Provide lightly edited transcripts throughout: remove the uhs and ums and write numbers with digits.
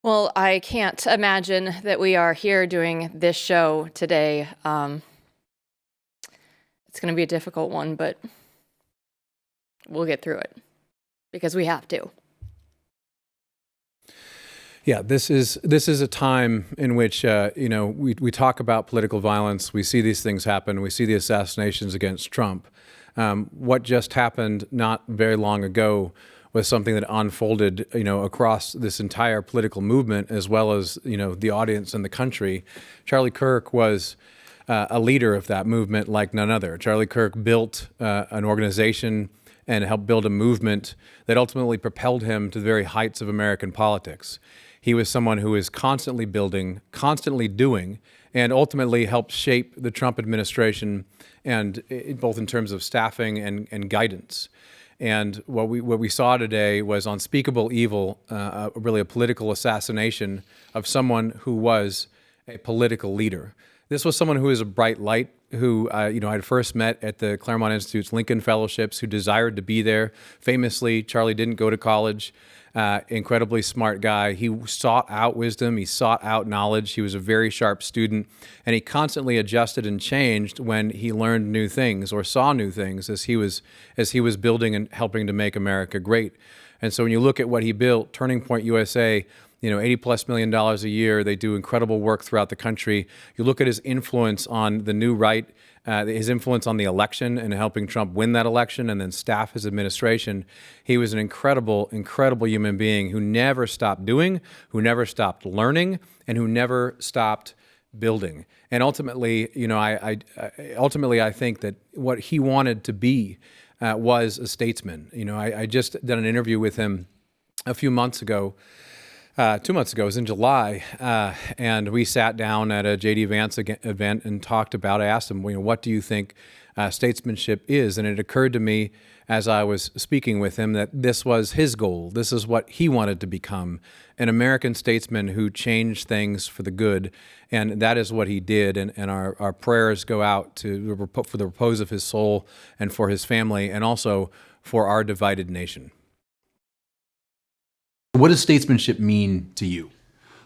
Well, I can't imagine that we are here doing this show today. It's going to be a difficult one, but we'll get through it because we have to. Yeah, this is a time in which we talk about political violence. We see these things happen. We see the assassinations against Trump. What just happened not very long ago was something that unfolded, across this entire political movement, as well as the audience and the country. Charlie Kirk was a leader of that movement like none other. Charlie Kirk built an organization and helped build a movement that ultimately propelled him to the very heights of American politics. He was someone who is constantly building, constantly doing, and ultimately helped shape the Trump administration, and both in terms of staffing and guidance. And what we saw today was unspeakable evil, really a political assassination of someone who was a political leader. This was someone who is a bright light, who I'd first met at the Claremont Institute's Lincoln Fellowships, who desired to be there. Famously, Charlie didn't go to college. Incredibly smart guy. He sought out wisdom. He sought out knowledge. He was a very sharp student, and he constantly adjusted and changed when he learned new things or saw new things as he was building and helping to make America great. And so when you look at what he built, Turning Point USA, $80+ million a year. They do incredible work throughout the country. You look at his influence on the new right, his influence on the election and helping Trump win that election and then staff his administration. He was an incredible, incredible human being who never stopped doing, who never stopped learning, and who never stopped building. And ultimately, I think that what he wanted to be was a statesman. I just did an interview with him a few months ago. 2 months ago, it was in July, and we sat down at a J.D. Vance event and talked about. I asked him, what do you think statesmanship is? And it occurred to me as I was speaking with him that this was his goal. This is what he wanted to become, an American statesman who changed things for the good, and that is what he did. And our prayers go out for the repose of his soul and for his family, and also for our divided nation. What does statesmanship mean to you?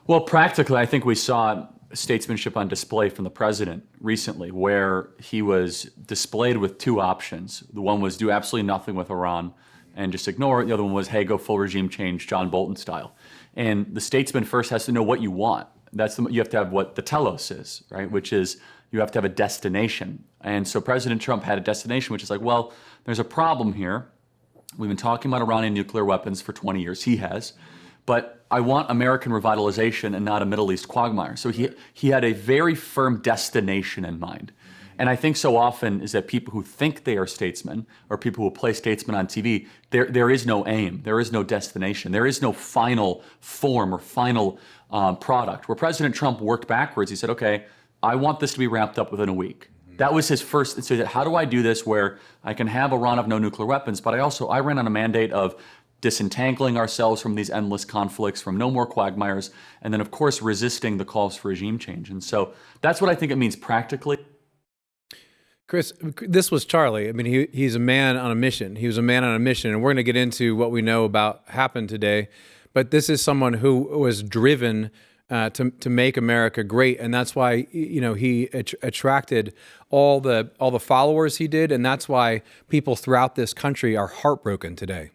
Well, practically, I think we saw statesmanship on display from the president recently, where he was displayed with two options. The one was do absolutely nothing with Iran and just ignore it. The other one was, hey, go full regime change, John Bolton style. And the statesman first has to know what you want. You have to have what the telos is, right? Which is you have to have a destination. And so President Trump had a destination, which is like, well, there's a problem here. We've been talking about Iranian nuclear weapons for 20 years. He has. But I want American revitalization and not a Middle East quagmire. So he had a very firm destination in mind. And I think so often is that people who think they are statesmen or people who play statesmen on TV, there is no aim. There is no destination. There is no final form or final product. Where President Trump worked backwards, he said, okay, I want this to be wrapped up within a week. That was his first. So how do I do this where I can have Iran have no nuclear weapons, but I ran on a mandate of disentangling ourselves from these endless conflicts, from no more quagmires, and then of course resisting the calls for regime change. And so that's what I think it means practically. Chris, this was Charlie. I mean, he's a man on a mission. He was a man on a mission, and we're going to get into what we know about happened today. But this is someone who was driven to make America great, and that's why he attracted all the followers he did, and that's why people throughout this country are heartbroken today.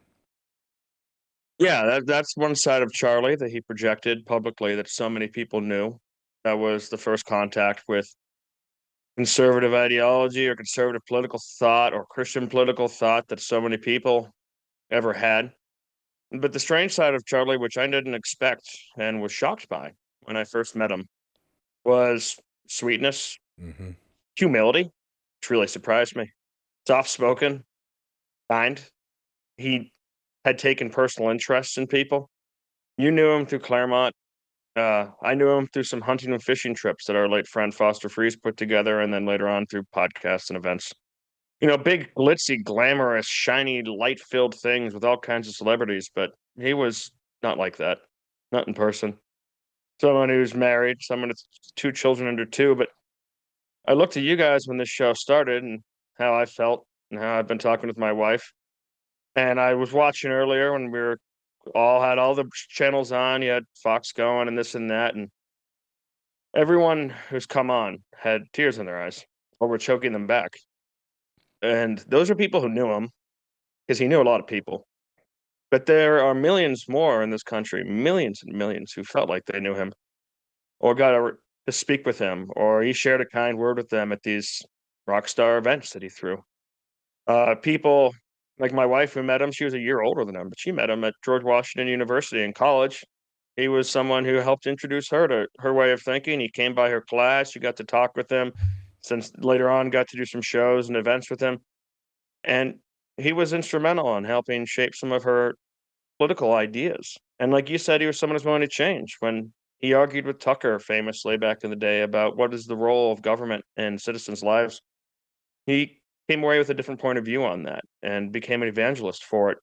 Yeah, that's one side of Charlie that he projected publicly that so many people knew. That was the first contact with conservative ideology or conservative political thought or Christian political thought that so many people ever had. But the strange side of Charlie, which I didn't expect and was shocked by when I first met him, was sweetness, humility, which really surprised me, soft-spoken, kind. He had taken personal interests in people. You knew him through Claremont. I knew him through some hunting and fishing trips that our late friend Foster Freeze put together, and then later on through podcasts and events. Big, glitzy, glamorous, shiny, light-filled things with all kinds of celebrities, but he was not like that. Not in person. Someone who's married, someone with 2 children under 2, but I looked at you guys when this show started and how I felt and how I've been talking with my wife. And I was watching earlier when we were all had all the channels on. You had Fox going and this and that, and everyone who's come on had tears in their eyes or were choking them back. And those are people who knew him because he knew a lot of people. But there are millions more in this country, millions and millions who felt like they knew him or got to speak with him, or he shared a kind word with them at these rock star events that he threw. People like my wife who met him, she was a year older than him, but she met him at George Washington University in college. He was someone who helped introduce her to her way of thinking. He came by her class. She got to talk with him. Since later on, got to do some shows and events with him. And he was instrumental in helping shape some of her political ideas. And like you said, he was someone who's willing to change. When he argued with Tucker famously back in the day about what is the role of government in citizens' lives, he came away with a different point of view on that and became an evangelist for it.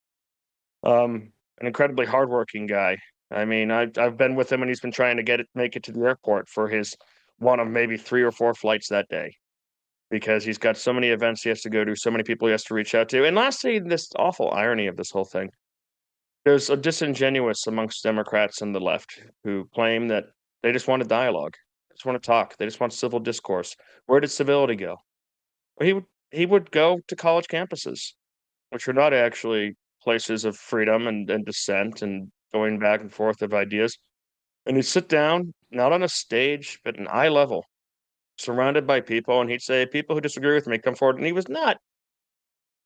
An incredibly hardworking guy. I mean, I've been with him and he's been trying to make it to the airport for his one of maybe 3 or 4 flights that day because he's got so many events he has to go to, so many people he has to reach out to. And lastly, this awful irony of this whole thing. There's a disingenuous amongst Democrats and the left who claim that they just want a dialogue, they just want to talk, they just want civil discourse. Where did civility go? Well, he would go to college campuses, which are not actually places of freedom and dissent and going back and forth of ideas. And he'd sit down, not on a stage, but an eye level, surrounded by people, and he'd say, "People who disagree with me, come forward." And he was not.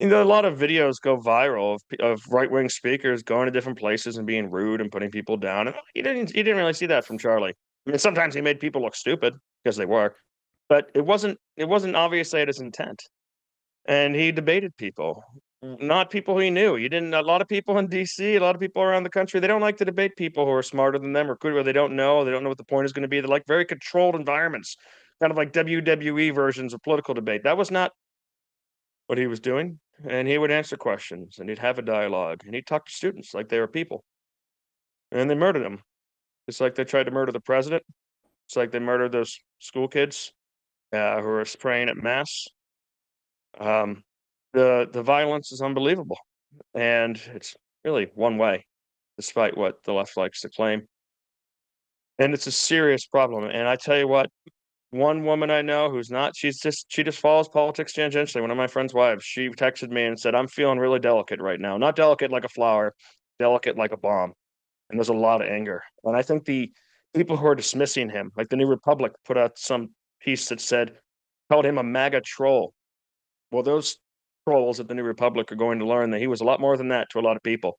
A lot of videos go viral of right wing speakers going to different places and being rude and putting people down. And you didn't really see that from Charlie. I mean, sometimes he made people look stupid because they were, but it wasn't obviously his intent. And he debated people, not people he knew. He didn't. A lot of people in D.C., a lot of people around the country, they don't like to debate people who are smarter than them or good, or they don't know. They don't know what the point is going to be. They like very controlled environments, kind of like WWE versions of political debate. That was not what he was doing. And he would answer questions, and he'd have a dialogue, and he'd talk to students like they were people. And they murdered him, just like they tried to murder the president. It's like they murdered those school kids who were praying at mass. The violence is unbelievable, and it's really one way, despite what the left likes to claim. And it's a serious problem. And I tell you what, one woman I know who's not, she just follows politics tangentially. One of my friend's wives, she texted me and said, "I'm feeling really delicate right now. Not delicate like a flower, delicate like a bomb." And there's a lot of anger. And I think the people who are dismissing him, like the New Republic put out some piece that called him a MAGA troll. Well, those trolls at the New Republic are going to learn that he was a lot more than that to a lot of people.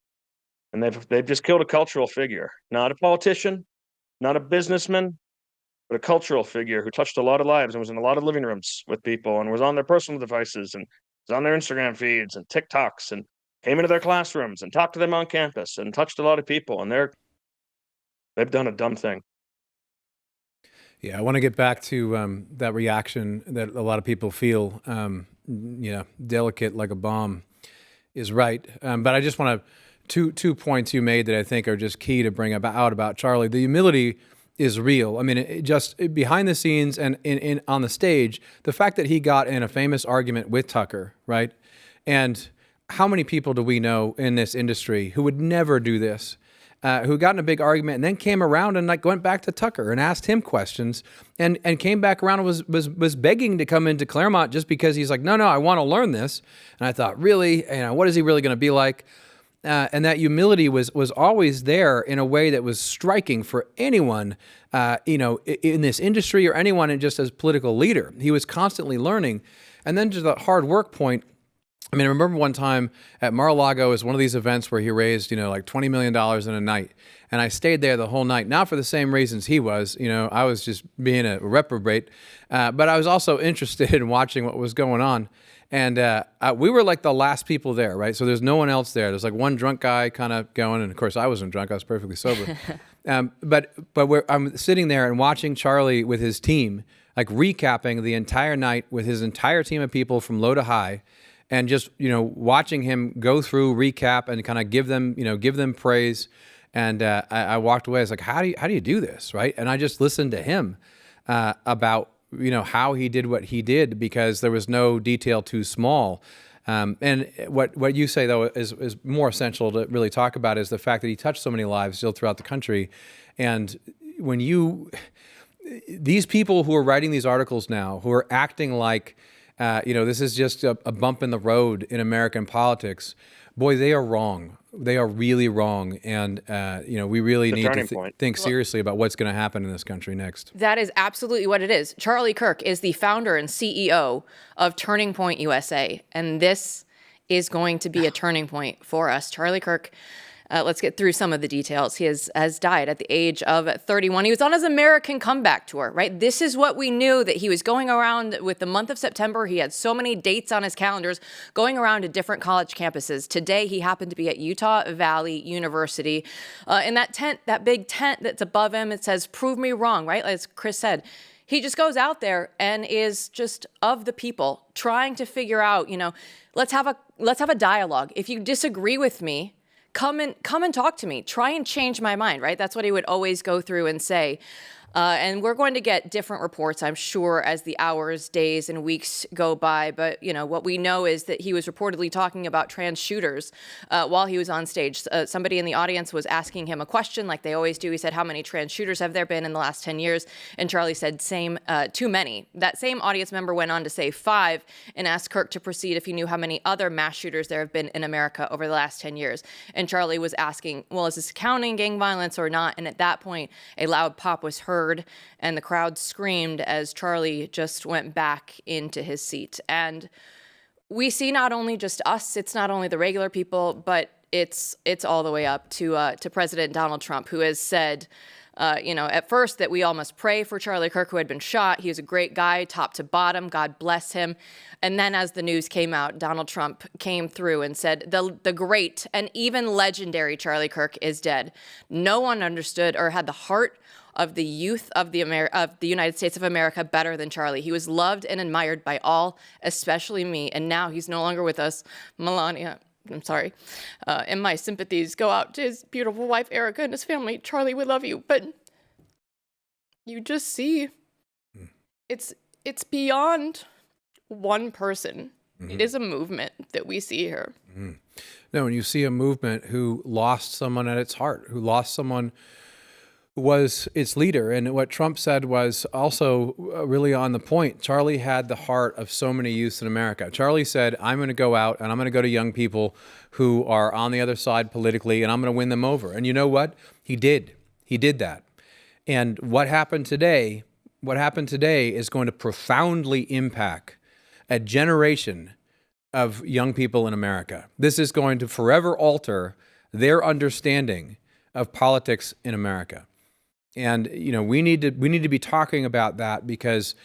And they've just killed a cultural figure, not a politician, not a businessman, but a cultural figure who touched a lot of lives and was in a lot of living rooms with people and was on their personal devices and was on their Instagram feeds and TikToks and came into their classrooms and talked to them on campus and touched a lot of people. And they've done a dumb thing. Yeah, I want to get back to that reaction that a lot of people feel, delicate like a bomb is right. But I just want to, two points you made that I think are just key to bring out about Charlie. The humility is real. I mean, just behind the scenes and on the stage, the fact that he got in a famous argument with Tucker, right? And how many people do we know in this industry who would never do this? Who got in a big argument and then came around and went back to Tucker and asked him questions and came back around and was begging to come into Claremont just because he's like, no, I want to learn this. And I thought, really, what is he really going to be like? And that humility was always there in a way that was striking for anyone, in this industry or anyone just as political leader. He was constantly learning. And then to the hard work point, I mean, I remember one time at Mar-a-Lago is one of these events where he raised, like $20 million in a night. And I stayed there the whole night, not for the same reasons he was. I was just being a reprobate. But I was also interested in watching what was going on. And we were like the last people there, right? So there's no one else there. There's like one drunk guy kind of going. And of course, I wasn't drunk. I was perfectly sober. But I'm sitting there and watching Charlie with his team, like recapping the entire night with his entire team of people from low to high. And just, watching him go through, recap, and kind of give them praise. And I walked away. I was like, how do you do this, right? And I just listened to him about, how he did what he did because there was no detail too small. And what you say, though, is more essential to really talk about is the fact that he touched so many lives still throughout the country. And when these people who are writing these articles now, who are acting like, this is just a bump in the road in American politics, boy, they are wrong. They are really wrong. And, we really need to think seriously about what's going to happen in this country next. That is absolutely what it is. Charlie Kirk is the founder and CEO of Turning Point USA, and this is going to be a turning point for us. Charlie Kirk, let's get through some of the details. He has died at the age of 31. He was on his American comeback tour, right? This is what we knew, that he was going around with the month of September. He had so many dates on his calendars going around to different college campuses. Today, he happened to be at Utah Valley University. In that tent, that big tent that's above him, it says, "Prove me wrong," right? As Chris said. He just goes out there and is just of the people, trying to figure out, let's have a dialogue. If you disagree with me, come and talk to me. Try and change my mind, right? That's what he would always go through and say. And we're going to get different reports, I'm sure, as the hours, days, and weeks go by. But, what we know is that he was reportedly talking about trans shooters while he was on stage. Somebody in the audience was asking him a question, like they always do. He said, "How many trans shooters have there been in the last 10 years?" And Charlie said, too many. That same audience member went on to say 5 and asked Kirk to proceed if he knew how many other mass shooters there have been in America over the last 10 years. And Charlie was asking, well, is this counting gang violence or not? And at that point, a loud pop was heard, and the crowd screamed as Charlie just went back into his seat. And we see not only just us, it's not only the regular people, but it's all the way up to President Donald Trump, who has said, at first that we all must pray for Charlie Kirk, who had been shot. He was a great guy, top to bottom. God bless him. And then as the news came out, Donald Trump came through and said, the great and even legendary Charlie Kirk is dead. No one understood or had the heart of the youth of the United States of America better than Charlie. He was loved and admired by all, especially me. And now he's no longer with us. Melania, I'm sorry. And my sympathies go out to his beautiful wife, Erica, and his family. Charlie, we love you. But you just see, it's beyond one person. Mm-hmm. It is a movement that we see here. Mm-hmm. No, and you see a movement who lost someone at its heart, who lost someone who was its leader. And what Trump said was also really on the point. Charlie had the heart of so many youths in America. Charlie said, I'm going to go out and I'm going to go to young people who are on the other side politically, and I'm going to win them over. And you know what? He did. He did that. And what happened today is going to profoundly impact a generation of young people in America. This is going to forever alter their understanding of politics in America. And we need to be talking about that because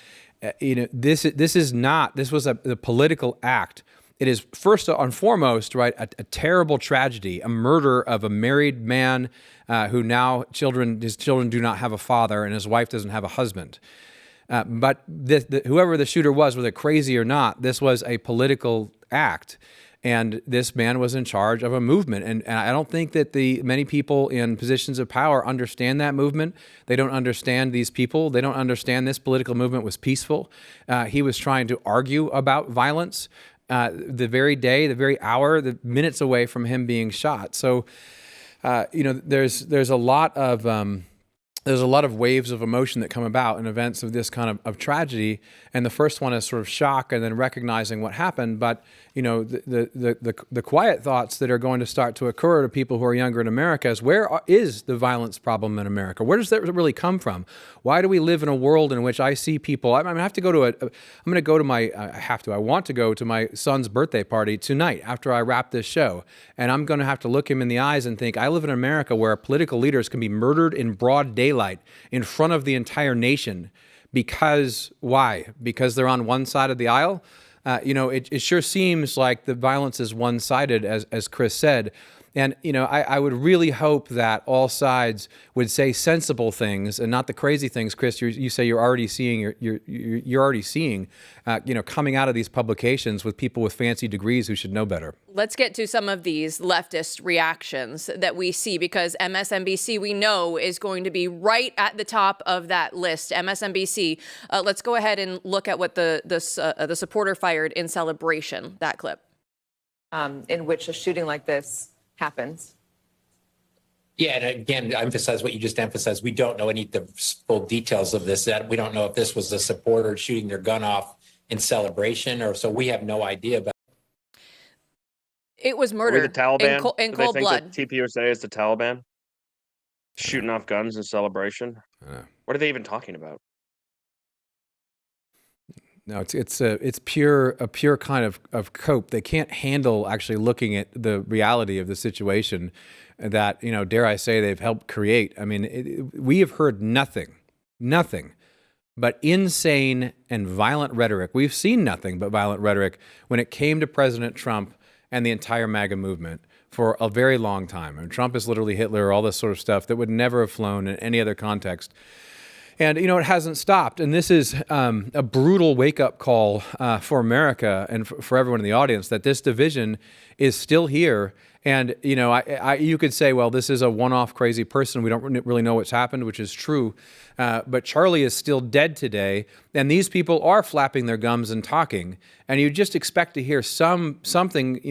this was a political act. It is first and foremost, right, a terrible tragedy, a murder of a married man who now his children do not have a father and his wife doesn't have a husband. But whoever the shooter was, whether crazy or not, this was a political act. And this man was in charge of a movement. And I don't think that many people in positions of power understand that movement. They don't understand these people. They don't understand this political movement was peaceful. He was trying to argue about violence the very day, the very hour, the minutes away from him being shot. So, there's a lot of waves of emotion that come about in events of this kind of tragedy. And the first one is sort of shock and then recognizing what happened. But, the quiet thoughts that are going to start to occur to people who are younger in America is, where is the violence problem in America? Where does that really come from? Why do we live in a world in which I see people, I want to go to my son's birthday party tonight after I wrap this show. And I'm going to have to look him in the eyes and think, I live in America where political leaders can be murdered in broad daylight in front of the entire nation. Because why? Because they're on one side of the aisle? It sure seems like the violence is one-sided, as Chris said. And, I would really hope that all sides would say sensible things and not the crazy things, Chris, you say you're already seeing, you're already seeing, coming out of these publications with people with fancy degrees who should know better. Let's get to some of these leftist reactions that we see, because MSNBC, we know, is going to be right at the top of that list. MSNBC, let's go ahead and look at what the supporter fired in celebration, that clip. in which a shooting like this happens. Yeah, and again, to emphasize what you just emphasized, we don't know any of the full details of this. That we don't know if this was a supporter shooting their gun off in celebration, or so we have no idea about. It was Are we murder the Taliban? in Do they cold think blood. that TPUSA is the Taliban? Shooting off guns in celebration? What are they even talking about? No, it's a pure kind of cope. They can't handle actually looking at the reality of the situation that, dare I say, they've helped create. I mean, we have heard nothing but insane and violent rhetoric. We've seen nothing but violent rhetoric when it came to President Trump and the entire MAGA movement for a very long time. I mean, Trump is literally Hitler, all this sort of stuff that would never have flown in any other context. And, it hasn't stopped. And this is a brutal wake-up call for America and for everyone in the audience that this division is still here. And, you could say, well, this is a one-off crazy person. We don't really know what's happened, which is true. But Charlie is still dead today. And these people are flapping their gums and talking. And you just expect to hear something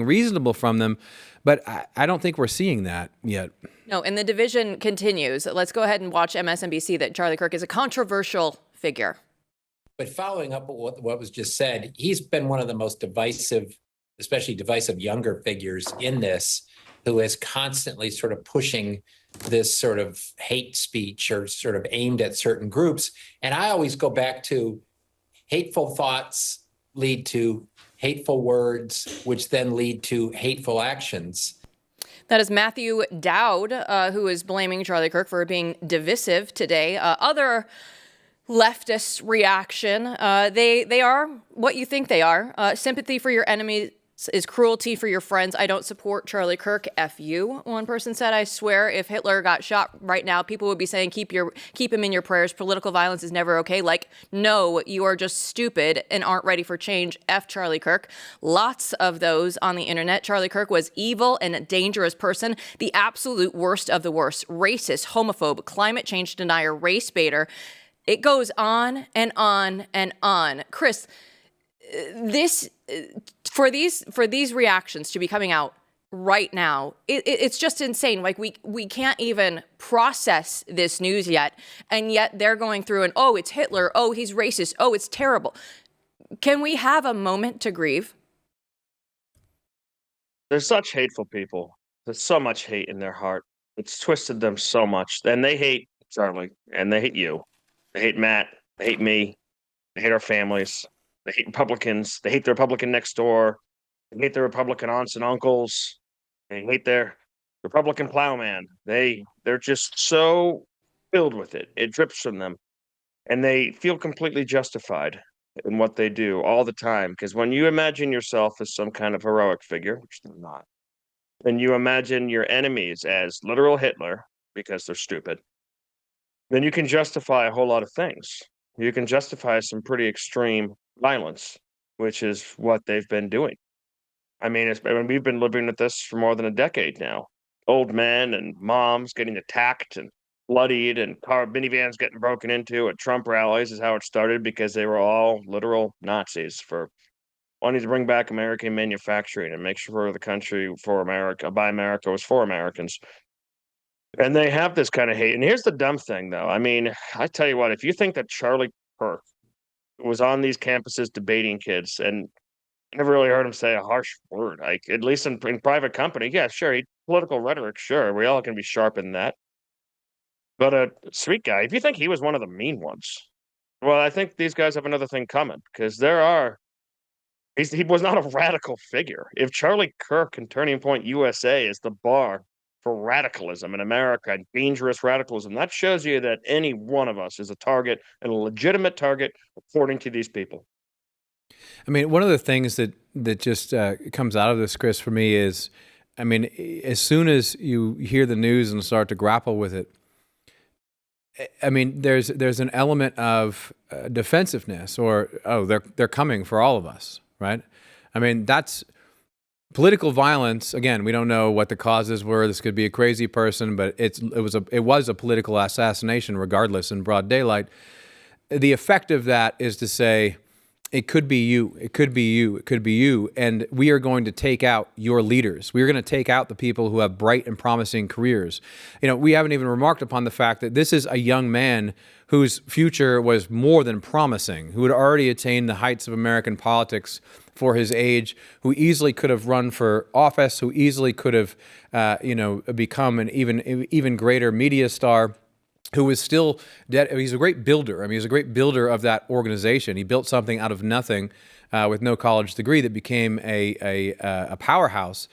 reasonable from them. But I don't think we're seeing that yet. No, and the division continues. Let's go ahead and watch MSNBC that Charlie Kirk is a controversial figure. But following up what was just said, he's been one of the most divisive, especially divisive younger figures in this, who is constantly sort of pushing this sort of hate speech or sort of aimed at certain groups. And I always go back to hateful thoughts lead to hateful words, which then lead to hateful actions. That is Matthew Dowd, who is blaming Charlie Kirk for being divisive today. Other leftist reaction, they are what you think they are. Sympathy for your enemies is cruelty for your friends. I don't support Charlie Kirk. F you, one person said. I swear if Hitler got shot right now, people would be saying, keep him in your prayers. Political violence is never okay. Like, no, you are just stupid and aren't ready for change. F Charlie Kirk. Lots of those on the internet. Charlie Kirk was evil and a dangerous person. The absolute worst of the worst. Racist, homophobe, climate change denier, race baiter. It goes on and on and on. Chris, for these reactions to be coming out right now, it's just insane. Like we can't even process this news yet, and yet they're going through and it's Hitler, he's racist, it's terrible. Can we have a moment to grieve? They're such hateful people. There's so much hate in their heart. It's twisted them so much. And they hate Charlie, and they hate you. They hate Matt. They hate me. They hate our families. They hate Republicans. They hate the Republican next door. They hate their Republican aunts and uncles. They hate their Republican plowman. They're just so filled with it. It drips from them. And they feel completely justified in what they do all the time. Because when you imagine yourself as some kind of heroic figure, which they're not, and you imagine your enemies as literal Hitler because they're stupid, then you can justify a whole lot of things. You can justify some pretty extreme violence, which is what they've been doing. I mean, we've been living with this for more than a decade now. Old men and moms getting attacked and bloodied, and minivans getting broken into at Trump rallies is how it started, because they were all literal Nazis for wanting to bring back American manufacturing and make sure the country for America, by America, was for Americans. And they have this kind of hate. And here's the dumb thing, though. I mean, I tell you what, if you think that Charlie Kirk was on these campuses debating kids, and I never really heard him say a harsh word, like at least in private company, yeah, sure, political rhetoric, sure, we all can be sharp in that. But a sweet guy, if you think he was one of the mean ones, well, I think these guys have another thing coming, because he was not a radical figure. If Charlie Kirk and Turning Point USA is the bar for radicalism in America, dangerous radicalism, that shows you that any one of us is a target, and a legitimate target, according to these people. I mean, one of the things that just comes out of this, Chris, for me is, I mean, as soon as you hear the news and start to grapple with it, I mean, there's an element of defensiveness, or they're coming for all of us, right? I mean, that's political violence. Again, we don't know what the causes were. This could be a crazy person, but it was a political assassination, regardless, in broad daylight. The effect of that is to say, It could be you. It could be you. It could be you. And we are going to take out your leaders. We are going to take out the people who have bright and promising careers. We haven't even remarked upon the fact that this is a young man whose future was more than promising, who had already attained the heights of American politics for his age, who easily could have run for office, who easily could have, become an even greater media star, who was still dead. He's a great builder. I mean, he's a great builder of that organization. He built something out of nothing with no college degree that became a powerhouse.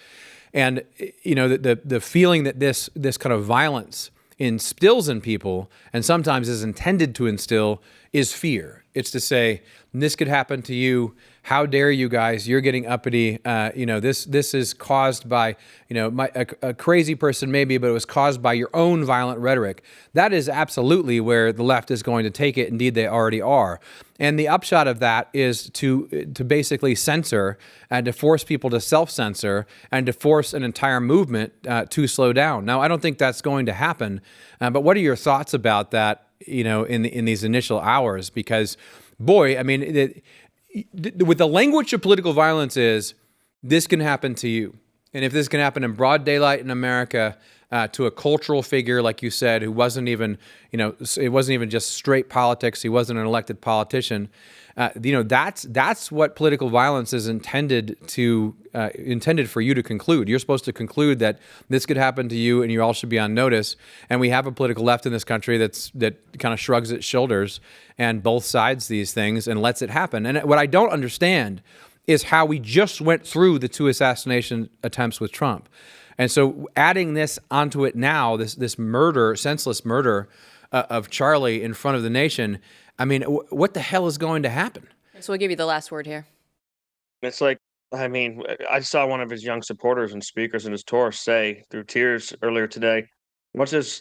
And, the feeling that this kind of violence instills in people, and sometimes is intended to instill, is fear. It's to say, this could happen to you. How dare you guys? You're getting uppity. This is caused by, a crazy person maybe, but it was caused by your own violent rhetoric. That is absolutely where the left is going to take it. Indeed, they already are. And the upshot of that is to basically censor and to force people to self-censor and to force an entire movement to slow down. Now, I don't think that's going to happen. But what are your thoughts about that, in these initial hours? Because, boy, I mean, with the language of political violence is, this can happen to you. And if this can happen in broad daylight in America to a cultural figure, like you said, who wasn't even, it wasn't even just straight politics. He wasn't an elected politician. That's what political violence is intended for you to conclude. You're supposed to conclude that this could happen to you and you all should be on notice. And we have a political left in this country that kind of shrugs its shoulders and both sides these things and lets it happen. And what I don't understand is how we just went through the 2 assassination attempts with Trump. And so adding this onto it now, this murder, senseless murder of Charlie in front of the nation, I mean, what the hell is going to happen? So we'll give you the last word here. It's like, I mean, I saw one of his young supporters and speakers in his tour say through tears earlier today, what's his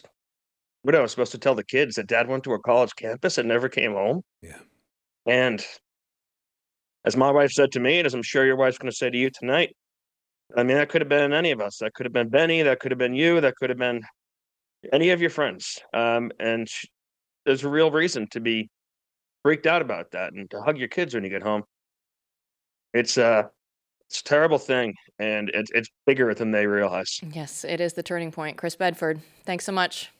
widow was supposed to tell the kids that dad went to a college campus and never came home? Yeah. And as my wife said to me, and as I'm sure your wife's going to say to you tonight, I mean, that could have been any of us. That could have been Benny. That could have been you. That could have been any of your friends. There's a real reason to be freaked out about that and to hug your kids when you get home. It's a terrible thing, and it's bigger than they realize. Yes, it is the turning point. Chris Bedford, thanks so much.